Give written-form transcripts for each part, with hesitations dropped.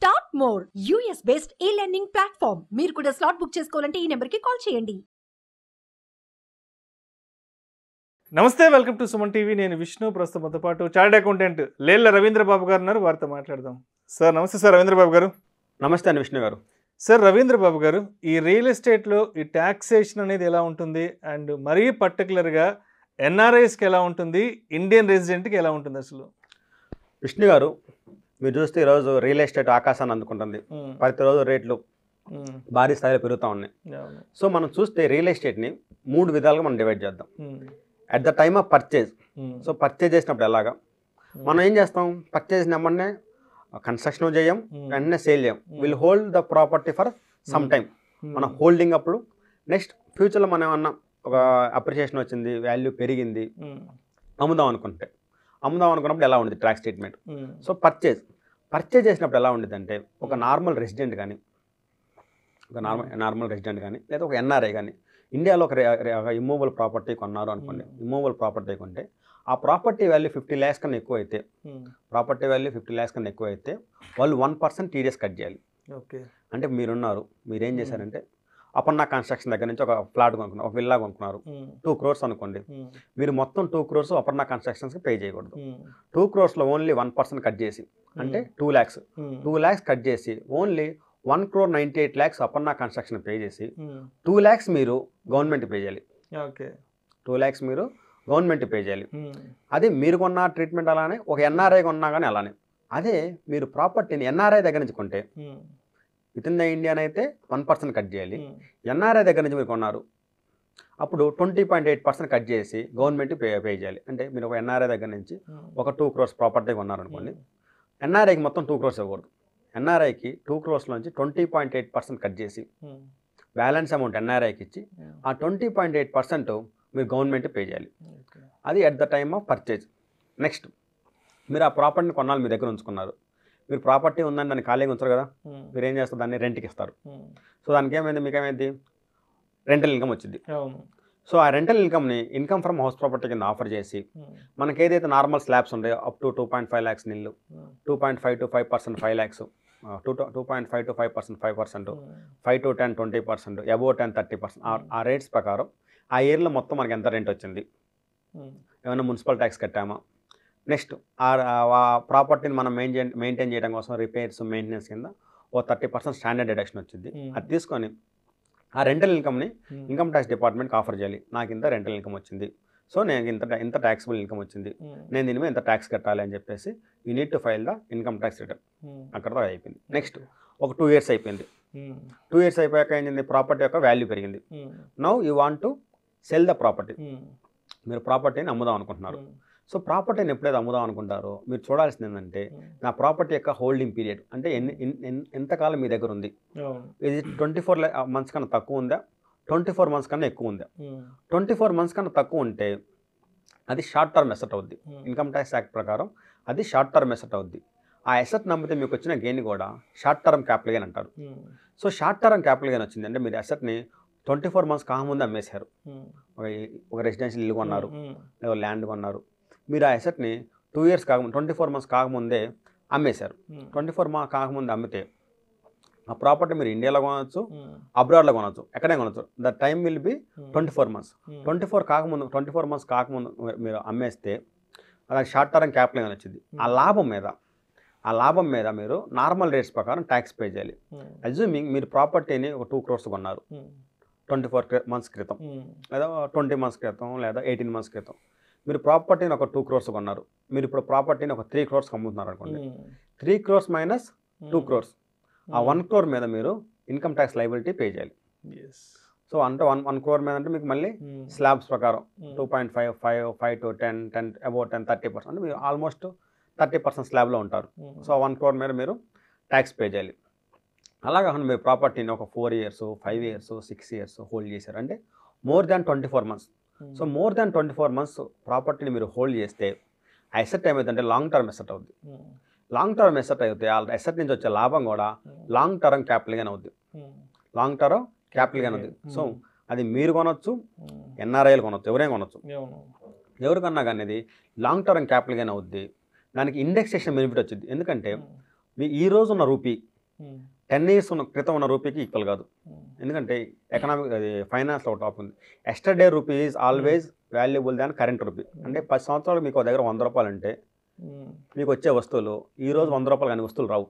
Top more US based ఈ learning platform. మీరు కూడా స్లాట్ బుక్ చేసుకోవాలంటే ఈ నెంబర్కి కాల్ చేయండి. నమస్తే, వెల్కమ్ టు సుమన్ టీవీ. నేను విష్ణు. ప్రస్తుతంతో పాటు చార్టెడ్ అకౌంటెంట్ లేళ్ల రవీంద్ర బాబు గారు ఉన్నారు. వారితో మాట్లాడదాం. సార్ నమస్తే. సార్ రవీంద్ర బాబు గారు. నమస్తే అండి విష్ణు గారు. సార్ రవీంద్ర బాబు గారు, ఈ రియల్ ఎస్టేట్లో ఈ ట్యాక్సేషన్ అనేది ఎలా ఉంటుంది, అండ్ మరీ పర్టికులర్గా ఎన్ఆర్ఐస్కి ఎలా ఉంటుంది, ఇండియన్ రెసిడెంట్కి ఎలా ఉంటుంది అసలు? విష్ణు గారు, మీరు చూస్తే ఈరోజు రియల్ ఎస్టేట్ ఆకాశాన్ని అందుకుంటుంది. ప్రతిరోజు రేట్లు భారీ స్థాయిలో పెరుగుతూ ఉన్నాయి. సో మనం చూస్తే రియల్ ఎస్టేట్ని 3 విధాలుగా మనం డివైడ్ చేద్దాం. At the time of purchase. So purchase చేసినప్పుడు ఎలాగా మనం ఏం చేస్తాం? పర్చేజ్ నెంబర్నే కన్స్ట్రక్షన్ చేయం, వెంటనే సేల్ చేయం. Will hold the property for some time. మనం హోల్డింగ్ అప్పుడు నెక్స్ట్ ఫ్యూచర్లో మనం ఏమన్నా ఒక అప్రిషియేషన్ వచ్చింది, వాల్యూ పెరిగింది, అమ్ముదాం అనుకున్నప్పుడు ఎలా ఉండేది ట్యాక్స్ ట్రీట్మెంట్? సో పర్చేజ్ చేసినప్పుడు ఎలా ఉండేది అంటే, ఒక నార్మల్ రెసిడెంట్ కానీ లేదా ఒక ఎన్ఆర్ఐ కానీ ఇండియాలో ఒక ఇమ్మూవబుల్ ప్రాపర్టీ కొన్నారు అనుకోండి. ఇమ్మూవబుల్ ప్రాపర్టీ కొంటే ఆ ప్రాపర్టీ వాల్యూ 50 lakhs కన్నా ఎక్కువ అయితే వాళ్ళు 1% టీడీఎస్ కట్ చేయాలి. ఓకే. అంటే మీరేం చేశారంటే, అపర్ణ కన్స్ట్రక్షన్ దగ్గర నుంచి ఒక ఫ్లాట్ కొనుక్కున్నారు, ఒక విల్లా కొనుక్కున్నారు, 2 crores అనుకోండి. మీరు మొత్తం 2 crores అపర్ణ కన్స్ట్రక్షన్స్కి పే చేయకూడదు. 2 crores ఓన్లీ 1% కట్ చేసి, అంటే 2 lakhs. 2 lakhs కట్ చేసి only 1,98 lakhs Aparna construction pay చేసి 2 lakhs మీరు గవర్నమెంట్ పే చేయాలి. ఓకే. 2 lakhs మీరు గవర్నమెంట్ పే చేయాలి. అదే మీరు కొన్న ట్రీట్మెంట్ అలానే, ఒక ఎన్ఆర్ఐ కొన్నా కానీ అలానే. అదే మీరు ప్రాపర్టీని ఎన్ఆర్ఐ దగ్గర నుంచి కొంటే విత్ ఇన్ ద ఇండియన్ అయితే 1% కట్ చేయాలి. ఎన్ఆర్ఐ దగ్గర నుంచి మీరు కొన్నారు అప్పుడు 20.8% కట్ చేసి గవర్నమెంట్ పే చేయాలి. అంటే మీరు ఒక ఎన్ఆర్ఐ దగ్గర నుంచి ఒక 2 crores ప్రాపర్టీ కొన్నారనుకోండి, ఎన్ఆర్ఐకి మొత్తం 2 crores ఇవ్వకూడదు. ఎన్ఆర్ఐకి 2 crores నుంచి 20.8% కట్ చేసి బ్యాలెన్స్ అమౌంట్ ఎన్ఆర్ఐకి ఇచ్చి ఆ 20.8% మీరు గవర్నమెంట్ పే చేయాలి. అది at the time of purchase. Next మీరు ఆ ప్రాపర్టీని కొన్నాళ్ళు మీ దగ్గర ఉంచుకున్నారు. మీరు ప్రాపర్టీ ఉందని దాన్ని ఖాళీగా ఉంచరు కదా, మీరు ఏం చేస్తారు? దాన్ని రెంట్కి ఇస్తారు. సో దానికి ఏమైంది? మీకేమైంది? రెంటల్ ఇన్కమ్ వచ్చింది. సో ఆ రెంటల్ ఇన్కమ్ని ఇన్కమ్ ఫ్రమ్ హౌస్ ప్రాపర్టీ కింద ఆఫర్ చేసి మనకి ఏదైతే నార్మల్ స్లాబ్స్ ఉన్నాయో అప్ టు 2.5 lakhs నిల్లు, 2.5 to 5% 5 lakhs, 2.5 to 5% 5%, 5 to 10 20%, above 10 30%. ఆ రేట్స్ ప్రకారం ఆ ఇయర్లో మొత్తం మనకి ఎంత రెంట్ వచ్చింది, ఏమైనా మున్సిపల్ ట్యాక్స్ కట్టామా, నెక్స్ట్ ఆ ప్రాపర్టీని మనం మెయింటైన్ చేయడం కోసం రిపేర్స్ మెయింటెనెన్స్ కింద ఓ 30% స్టాండర్డ్ డిడక్షన్ వచ్చింది. అది తీసుకొని ఆ రెంటల్ ఇన్కమ్ని ఇన్కమ్ ట్యాక్స్ డిపార్ట్మెంట్కి ఆఫర్ చేయాలి. నాకు ఇంత రెంటల్ ఇన్కమ్ వచ్చింది, సో నేను ఇంత ట్యాక్సిబుల్ ఇన్కమ్ వచ్చింది, నేను దీని మీద ఇంత ట్యాక్స్ కట్టాలి అని చెప్పేసి you need to file the income tax return. అక్కడతో అయిపోయింది. నెక్స్ట్ ఒక 2 years అయిపోయింది. 2 years అయిపోయాక ఏంటంది? ప్రాపర్టీ యొక్క వాల్యూ పెరిగింది. Now you want to cell the property. మీరు ప్రాపర్టీని అమ్ముదాం అనుకుంటున్నారు. సో ప్రాపర్టీని ఎప్పుడైతే అమ్ముదాం అనుకుంటారో మీరు చూడాల్సింది ఏంటంటే, నా ప్రాపర్టీ యొక్క హోల్డింగ్ పీరియడ్ అంటే ఎంతకాలం మీ దగ్గర ఉంది. ఇది 24 months కన్నా తక్కువ ఉందా, 24 months కన్నా ఎక్కువ ఉందా? 24 months కన్నా తక్కువ ఉంటే అది షార్ట్ టర్మ్ ఎసెట్ అవుద్ది. ఇన్కమ్ ట్యాక్స్ యాక్ట్ ప్రకారం అది షార్ట్ టర్మ్ ఎసెట్ అవుద్ది. ఆ ఎసెట్ నమ్మితే మీకు వచ్చిన గెయిన్ కూడా షార్ట్ టర్మ్ క్యాపిటల్ గెయిన్ అంటారు. So short term capital gain వచ్చింది అంటే మీరు ఎసెట్ని 24 months కాకముందు అమ్మేశారు. ఒక రెసిడెన్షియల్ ఇల్లు కొన్నారు, లేదా ల్యాండ్ కొన్నారు. మీరు ఆ అసెట్ని 2 years కాకముందు 24 months కాకముందే అమ్మేశారు. 24 months కాకముందు అమ్మితే ఆ ప్రాపర్టీ మీరు ఇండియాలో కొనవచ్చు, అబ్రాడ్లో కొనవచ్చు, ఎక్కడైనా కొనవచ్చు. The time will be 24 months. 24 months కాకముందు మీరు అమ్మేస్తే అది షార్ట్ టర్మ్ క్యాపిటల్ గెయిన్ వచ్చింది. ఆ లాభం మీద మీరు నార్మల్ రేట్స్ ప్రకారం ట్యాక్స్ పే చేయాలి. అజ్యూమింగ్ మీరు ప్రాపర్టీని ఒక 2 crores కొన్నారు 24 months క్రితం, లేదా 20 months క్రితం, లేదా 18 months క్రితం. మీరు ప్రాపర్టీని ఒక 2 crores కొన్నారు. మీరు ఇప్పుడు ప్రాపర్టీని ఒక 3 crores అమ్ముతున్నారు అనుకోండి. 3 crores minus 2 crores, ఆ 1 crore మీద మీరు ఇన్కమ్ ట్యాక్స్ లైబిలిటీ పే చేయాలి. సో అంటే 1 crore మీద అంటే మీకు మళ్ళీ స్లాబ్స్ ప్రకారం 2.5 5 to 10 అబౌవ్ 10 30% అంటే మీరు ఆల్మోస్ట్ 30% స్లాబ్లో ఉంటారు. సో 1 crore మీద మీరు ట్యాక్స్ పే చేయాలి. అలా కాకుండా మీరు ప్రాపర్టీని ఒక 4 years 5 years 6 years హోల్డ్ చేశారు అంటే more than 24 months. So more than 24 months ప్రాపర్టీని మీరు హోల్డ్ చేస్తే ఆ ఎసెట్ ఏమైందంటే లాంగ్ టర్మ్ ఎసెట్ అవుద్ది. లాంగ్ టర్మ్ ఎసెట్ అయితే ఆ ఎసెట్ నుంచి వచ్చే లాభం కూడా లాంగ్ టర్మ్ క్యాపిటల్ గెయిన్ అవుద్ది. సో అది మీరు కొనవచ్చు, ఎన్ఆర్ఐలు కొనవచ్చు, ఎవరైనా కొనవచ్చు. ఎవరికన్నా కానీ అది లాంగ్ టర్మ్ క్యాపిటల్ గెయిన్ అవుద్ది. దానికి ఇండెక్సేషన్ బెనిఫిట్ వచ్చింది. ఎందుకంటే ఈ రోజు ఉన్న రూపీ 10 years క్రితం ఉన్న రూపీకి ఈక్వల్ కాదు. ఎందుకంటే ఎకనామిక్ అది ఫైనాన్స్లో ఒక టాప్ ఉంది. Yesterday rupee is always valuable than current rupee. అంటే 10 సంవత్సరాలు మీకు దగ్గర 100 రూపాయలు అంటే మీకు వచ్చే వస్తువులు ఈ రోజు 100 రూపాయలు కానీ వస్తువులు రావు.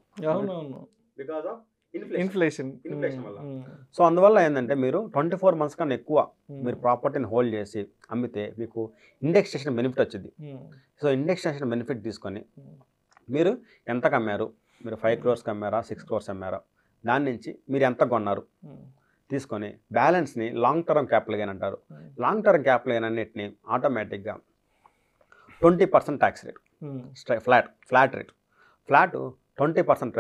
బికాస్ ఆఫ్ ఇన్ఫ్లేషన్ వల్ల. సో అందువల్ల ఏంటంటే మీరు 24 months కన్నా ఎక్కువ మీరు ప్రాపర్టీని హోల్డ్ చేసి అమ్మితే మీకు ఇండెక్సేషన్ బెనిఫిట్ వచ్చింది. సో ఇండెక్సేషన్ బెనిఫిట్ తీసుకొని మీరు ఎంతకు అమ్మారు, మీరు 5 crores అమ్మారా 6 crores అమ్మారా, దాని నుంచి మీరు ఎంత కొన్నారు తీసుకొని బ్యాలెన్స్ని లాంగ్ టర్మ్ క్యాపిటల్ గెయిన్ అంటారు. లాంగ్ టర్మ్ క్యాపిటల్ గెయిన్ అన్నిటిని ఆటోమేటిక్గా 20% tax rate, flat rate, 20%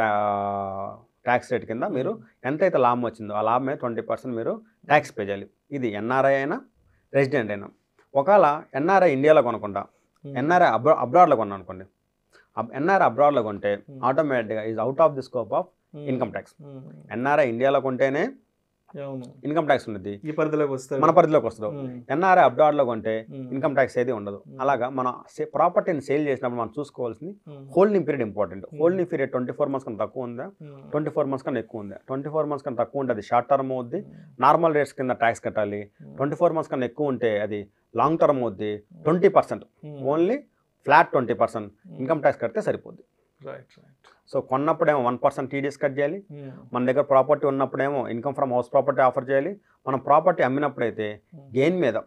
tax rate కింద మీరు ఎంతైతే లాభం వచ్చిందో ఆ లాభమే 20% మీరు ట్యాక్స్ పే చేయాలి. ఇది ఎన్ఆర్ఐ అయినా రెసిడెంట్ అయినా. ఒకవేళ ఎన్ఆర్ఐ ఇండియాలో కొనకుండా ఎన్ఆర్ఐ అబ్రాడ్లో కొన్నా అనుకోండి, ఎన్ఆర్ఐ అబ్రాడ్లో కొంటే ఆటోమేటిక్గా is out of the scope of income tax. NRI ఇండియాలో కొంటేనే ఇన్కమ్ ట్యాక్స్ ఉంటుంది, ఈ పరిధిలోకి వస్తుంది, మన పరిధిలోకి వస్తుంది. ఎన్ఆర్ఐ అబ్రాడ్లో కొంటే ఇన్కమ్ ట్యాక్స్ ఏది ఉండదు. అలాగా మన ప్రాపర్టీని సేల్ చేసినప్పుడు మనం చూసుకోవాల్సింది holding period important. Holding period 24 months కన్నా తక్కువ ఉందా, 24 months కన్నా ఎక్కువ ఉందా? 24 months కన్నా తక్కువ ఉంటే అది షార్ట్ టర్మ్ అవుద్ది, నార్మల్ రేట్స్ కింద ట్యాక్స్ కట్టాలి. 24 months కన్నా ఎక్కువ ఉంటే అది లాంగ్ టర్మ్ అవుద్ది. 20% ఓన్లీ ఫ్లాట్ 20% ఇన్కమ్ ట్యాక్స్ కడితే సరిపోద్ది. సో కొన్నప్పుడేమో 1% టీడీఎస్ కట్ చేయాలి. మన దగ్గర ప్రాపర్టీ ఉన్నప్పుడేమో income from house property offer చేయాలి. మనం ప్రాపర్టీ అమ్మినప్పుడైతే గెయిన్ మీద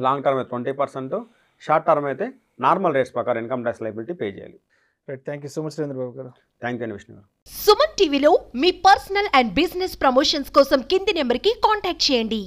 లాంగ్ టర్మ్ అయితే 20%, షార్ట్ టర్మ్ అయితే నార్మల్ రేట్స్ ప్రకారం ఇన్కమ్ ట్యాక్స్ లయబిలిటీ పే చేయాలి. Right, thank you so much Chandrababu గారు. థ్యాంక్ యూ అండి విష్ణు గారు. సుమన్ టీవీలో మీ పర్సనల్ అండ్ బిజినెస్ ప్రమోషన్స్ కోసం కింది నెంబర్కి కాంటాక్ట్ చేయండి.